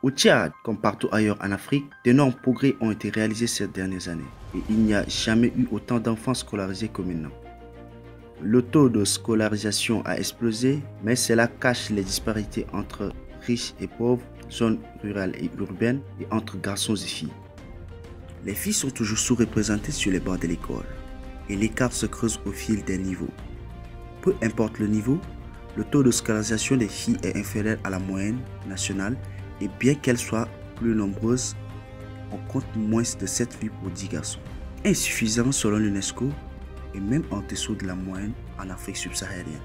Au Tchad, comme partout ailleurs en Afrique, d'énormes progrès ont été réalisés ces dernières années et il n'y a jamais eu autant d'enfants scolarisés que maintenant. Le taux de scolarisation a explosé, mais cela cache les disparités entre riches et pauvres, zones rurales et urbaines et entre garçons et filles. Les filles sont toujours sous-représentées sur les bancs de l'école et l'écart se creuse au fil des niveaux. Peu importe le niveau, le taux de scolarisation des filles est inférieur à la moyenne nationale et bien qu'elles soient plus nombreuses, on compte moins de 7 filles pour 10 garçons. Insuffisant selon l'UNESCO et même en dessous de la moyenne en Afrique subsaharienne.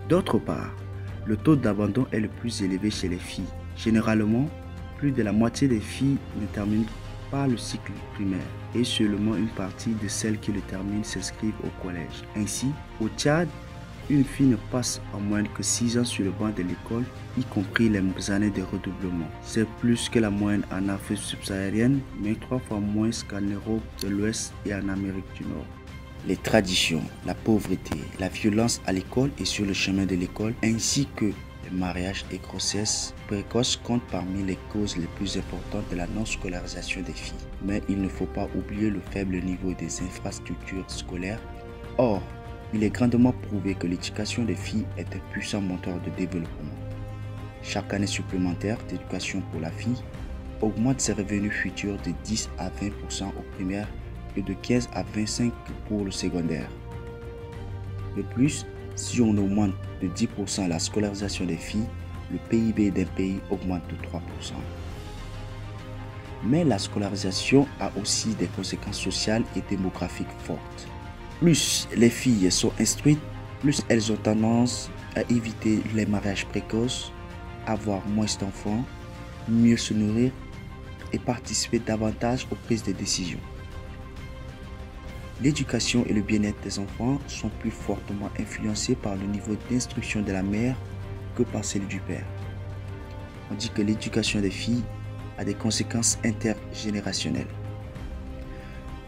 D'autre part, le taux d'abandon est le plus élevé chez les filles. Généralement, plus de la moitié des filles ne terminent pas le cycle primaire et seulement une partie de celles qui le terminent s'inscrivent au collège. Ainsi, au Tchad, une fille ne passe en moyenne que 6 ans sur le banc de l'école, y compris les années de redoublement. C'est plus que la moyenne en Afrique subsaharienne, mais 3 fois moins qu'en Europe de l'Ouest et en Amérique du Nord. Les traditions, la pauvreté, la violence à l'école et sur le chemin de l'école, ainsi que les mariages et grossesses précoces comptent parmi les causes les plus importantes de la non-scolarisation des filles. Mais il ne faut pas oublier le faible niveau des infrastructures scolaires. Or, il est grandement prouvé que l'éducation des filles est un puissant moteur de développement. Chaque année supplémentaire d'éducation pour la fille augmente ses revenus futurs de 10 à 20% au primaire et de 15 à 25% pour le secondaire. De plus, si on augmente de 10% la scolarisation des filles, le PIB d'un pays augmente de 3%. Mais la scolarisation a aussi des conséquences sociales et démographiques fortes. Plus les filles sont instruites, plus elles ont tendance à éviter les mariages précoces, avoir moins d'enfants, mieux se nourrir et participer davantage aux prises de décisions. L'éducation et le bien-être des enfants sont plus fortement influencés par le niveau d'instruction de la mère que par celle du père. On dit que l'éducation des filles a des conséquences intergénérationnelles.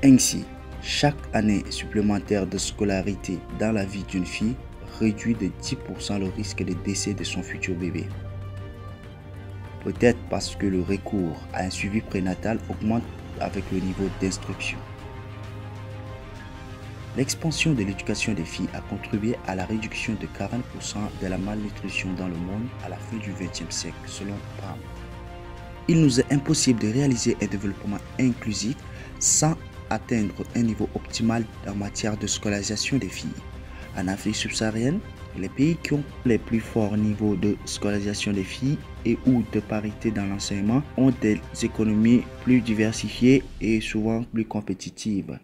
Ainsi, chaque année supplémentaire de scolarité dans la vie d'une fille réduit de 10% le risque de décès de son futur bébé. Peut-être parce que le recours à un suivi prénatal augmente avec le niveau d'instruction. L'expansion de l'éducation des filles a contribué à la réduction de 40% de la malnutrition dans le monde à la fin du XXe siècle, selon PAM. Il nous est impossible de réaliser un développement inclusif sans atteindre un niveau optimal en matière de scolarisation des filles. En Afrique subsaharienne, les pays qui ont les plus forts niveaux de scolarisation des filles et ou de parité dans l'enseignement ont des économies plus diversifiées et souvent plus compétitives.